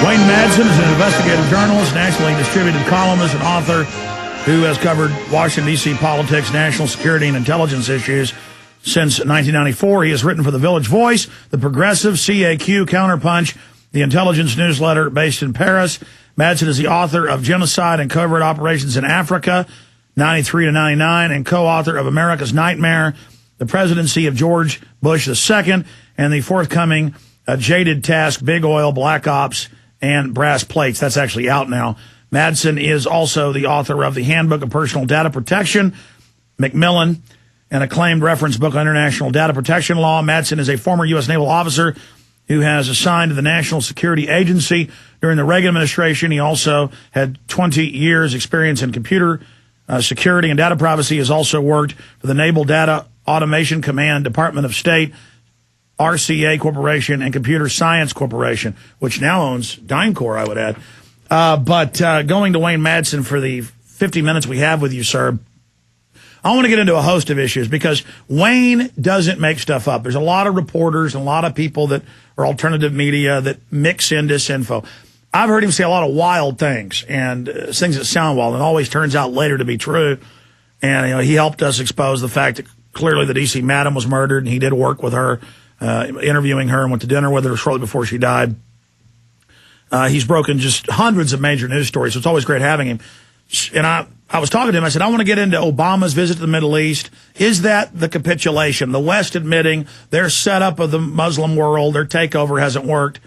Wayne Madsen is an investigative journalist, nationally distributed columnist, and author who has covered Washington, D.C. politics, national security, and intelligence issues since 1994. He has written for The Village Voice, The Progressive, CAQ, Counterpunch, the intelligence newsletter based in Paris. Madsen is the author of Genocide and Covert Operations in Africa, 93 to 99, and co-author of America's Nightmare, The Presidency of George Bush II, and the forthcoming Jaded Task, Big Oil, Black Ops, and Brass Plates. That's actually out now. Madsen is also the author of the Handbook of Personal Data Protection, Macmillan, an acclaimed reference book on international data protection law. Madsen is a former U.S. naval officer who has assigned to the National Security Agency during the Reagan administration. He also had 20 years experience in computer security and data privacy. He has also worked for the Naval Data Automation Command, Department of State, RCA Corporation, and Computer Science Corporation, which now owns DynCorp, I would add. But going to Wayne Madsen for the 50 minutes we have with you, sir, I want to get into a host of issues because Wayne doesn't make stuff up. There's a lot of reporters and a lot of people that are alternative media that mix in disinfo. I've heard him say a lot of wild things and things that sound wild and always turns out later to be true. And he helped us expose the fact that clearly the D.C. madam was murdered, and he did work with her, interviewing her, and went to dinner with her shortly before she died. He's broken just hundreds of major news stories, so it's always great having him. And I was talking to him. I said, I want to get into Obama's visit to the Middle East. Is that the capitulation? The West admitting their setup of the Muslim world, their takeover hasn't worked.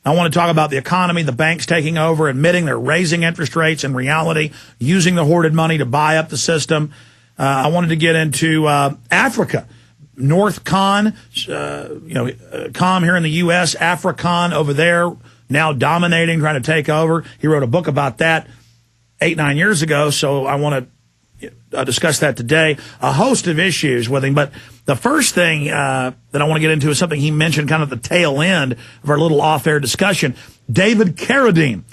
I want to talk about the economy, the banks taking over, admitting they're raising interest rates in reality, using the hoarded money to buy up the system. I wanted to get into Africa. North Con, COM here in the U.S., AfriCon over there, now dominating, trying to take over. He wrote a book about that 8-9 years ago, so I want to discuss that today. A host of issues with him, but the first thing that I want to get into is something he mentioned kind of at the tail end of our little off-air discussion, David Carradine.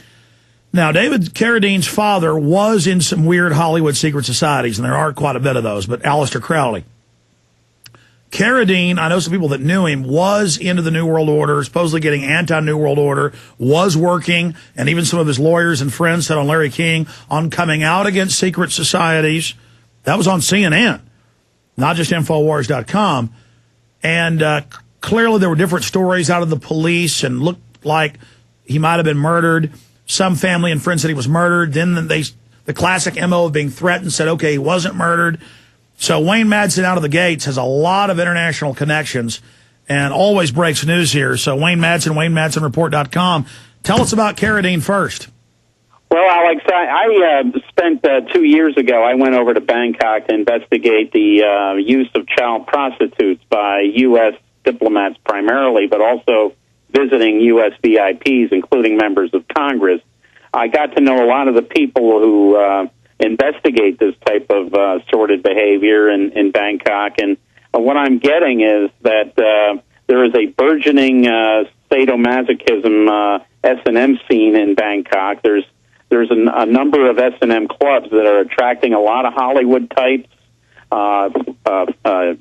Now, David Carradine's father was in some weird Hollywood secret societies, and there are quite a bit of those, but Aleister Crowley. Carradine, I know some people that knew him, was into the New World Order, supposedly getting anti-New World Order, was working, and even some of his lawyers and friends said on Larry King, on coming out against secret societies. That was on CNN, not just Infowars.com. And clearly there were different stories out of the police and looked like he might have been murdered. Some family and friends said he was murdered. Then the classic MO of being threatened said, okay, he wasn't murdered. So Wayne Madsen out of the gates has a lot of international connections and always breaks news here. So Wayne Madsen, WayneMadsenReport.com. Tell us about Carradine first. Well, Alex, I spent 2 years ago, I went over to Bangkok to investigate the use of child prostitutes by U.S. diplomats primarily, but also visiting U.S. VIPs, including members of Congress. I got to know a lot of the people who investigate this type of sordid behavior in Bangkok. And what I'm getting is that there is a burgeoning sadomasochism S&M scene in Bangkok. There's a number of S&M clubs that are attracting a lot of Hollywood types,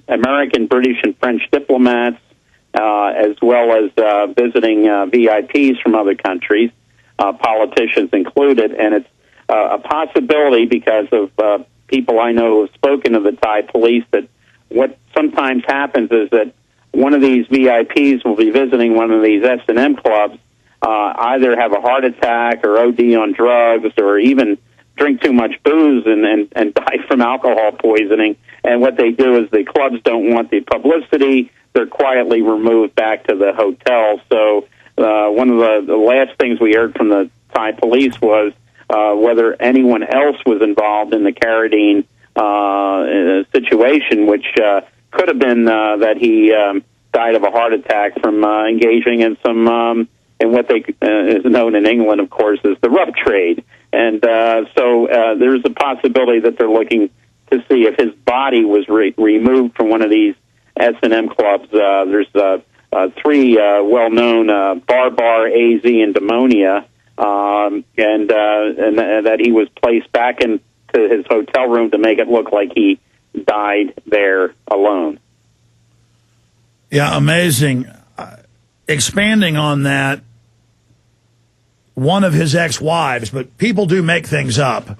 American, British, and French diplomats, as well as visiting VIPs from other countries, politicians included. And it's a possibility because of people I know who have spoken to the Thai police that what sometimes happens is that one of these VIPs will be visiting one of these S&M clubs, either have a heart attack or OD on drugs or even drink too much booze and die from alcohol poisoning. And what they do is the clubs don't want the publicity. They're quietly removed back to the hotel. So one of the last things we heard from the Thai police was whether anyone else was involved in the Carradine situation, which could have been that he died of a heart attack from engaging in some in what they is known in England, of course, as the rough trade. And so there's a possibility that they're looking to see if his body was removed from one of these S&M clubs. There's three well-known Bar, AZ, and Demonia. And that he was placed back into his hotel room to make it look like he died there alone. Yeah, amazing. Expanding on that, one of his ex-wives, but people do make things up.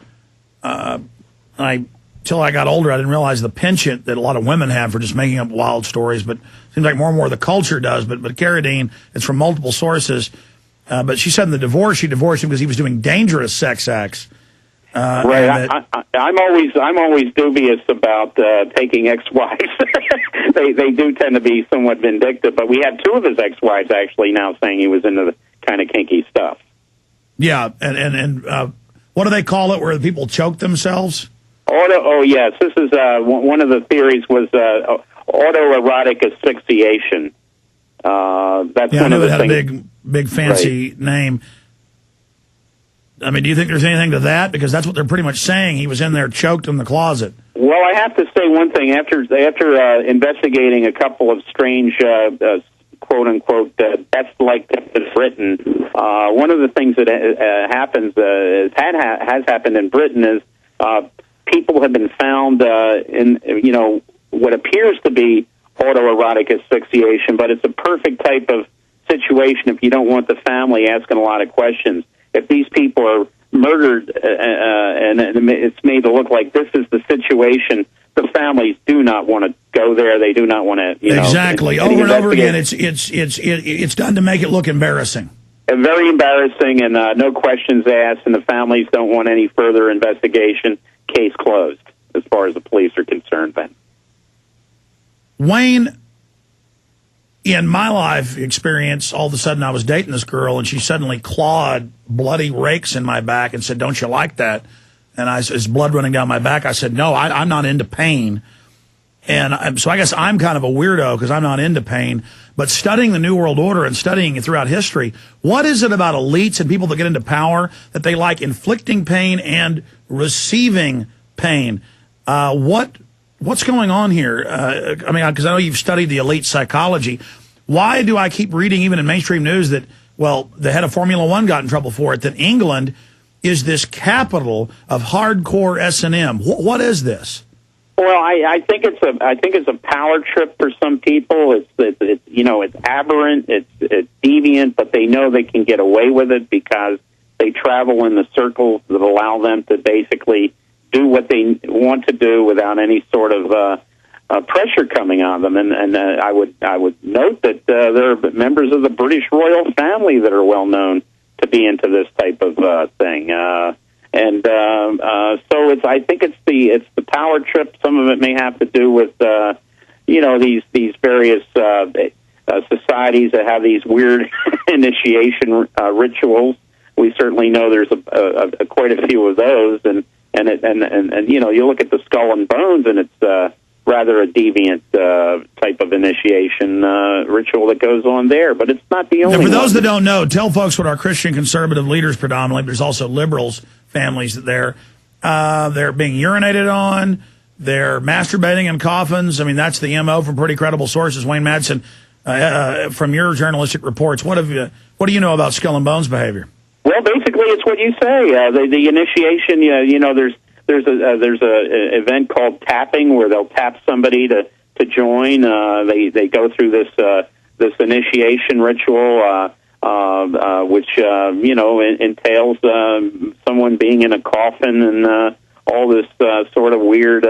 Till I got older, I didn't realize the penchant that a lot of women have for just making up wild stories, but it seems like more and more the culture does. But Carradine, it's from multiple sources. But she said in the divorce, she divorced him because he was doing dangerous sex acts. Right. I'm always dubious about taking ex-wives. they do tend to be somewhat vindictive, but we had two of his ex-wives actually now saying he was into the kind of kinky stuff. Yeah, and what do they call it where people choke themselves? Oh, yes. This is one of the theories was autoerotic asphyxiation. That's yeah, one I knew of it the had things. a big fancy name. I mean, do you think there's anything to that? Because that's what they're pretty much saying. He was in there choked in the closet. Well, I have to say one thing. After investigating a couple of strange, quote-unquote, deaths like that in Britain, one of the things that has happened in Britain is people have been found in what appears to be autoerotic asphyxiation, but it's a perfect type of situation if you don't want the family asking a lot of questions. If these people are murdered and it's made to look like this is the situation, the families do not want to go there. They do not want to, exactly. Over and over again, it's done to make it look embarrassing. Very embarrassing, and no questions asked, and the families don't want any further investigation. Case closed, as far as the police are concerned, then. Wayne, in my life experience, all of a sudden I was dating this girl, and she suddenly clawed bloody rakes in my back and said, "Don't you like that?" And there's blood running down my back. I said, "No, I'm not into pain." And so I guess I'm kind of a weirdo because I'm not into pain. But studying the New World Order and studying it throughout history, what is it about elites and people that get into power that they like inflicting pain and receiving pain? What's going on here? I mean, because I know you've studied the elite psychology. Why do I keep reading, even in mainstream news, that, well, the head of Formula One got in trouble for it, that England is this capital of hardcore S&M? What is this? Well, I think it's a power trip for some people. It's aberrant, it's deviant, but they know they can get away with it because they travel in the circles that allow them to basically do what they want to do without any sort of pressure coming on them. And I would note that there are members of the British royal family that are well known to be into this type of thing. So I think it's the power trip. Some of it may have to do with these various societies that have these weird initiation rituals. We certainly know there's quite a few of those, and you look at the Skull and Bones, and it's rather a deviant type of initiation ritual that goes on there. But it's not the only. Now, for those that don't know, tell folks what our Christian conservative leaders predominantly. There's also liberals families that they're being urinated on. They're masturbating in coffins. I mean, that's the MO from pretty credible sources. Wayne Madsen, from your journalistic reports, what do you know about Skull and Bones behavior? Well, basically, it's what you say. The initiation. There's a event called tapping where they'll tap somebody to join. They go through this initiation ritual, which entails someone being in a coffin and all this sort of weird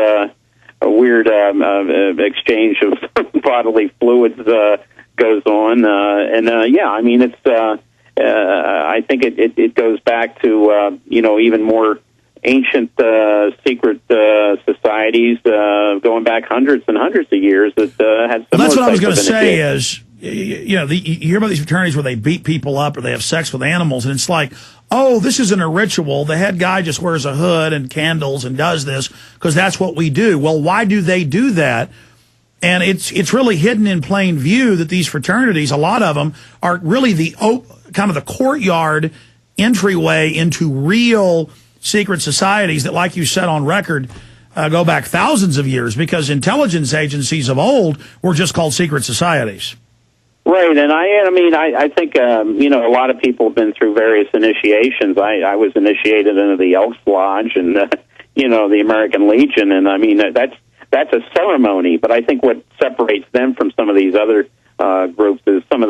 exchange of bodily fluids goes on. I mean, it's. I think it goes back to even more ancient secret societies going back hundreds and hundreds of years that had similar. Well, that's what I was going to say initiation. is, you hear about these fraternities where they beat people up or they have sex with animals, and it's like, oh, this isn't a ritual. The head guy just wears a hood and candles and does this because that's what we do. Well, why do they do that? And it's really hidden in plain view that these fraternities, a lot of them, are really the kind of the courtyard entryway into real secret societies that, like you said on record, go back thousands of years, because intelligence agencies of old were just called secret societies. Right, and I think a lot of people have been through various initiations. I was initiated into the Elks Lodge and the American Legion, and I mean that's a ceremony. But I think what separates them from some of these other groups is some of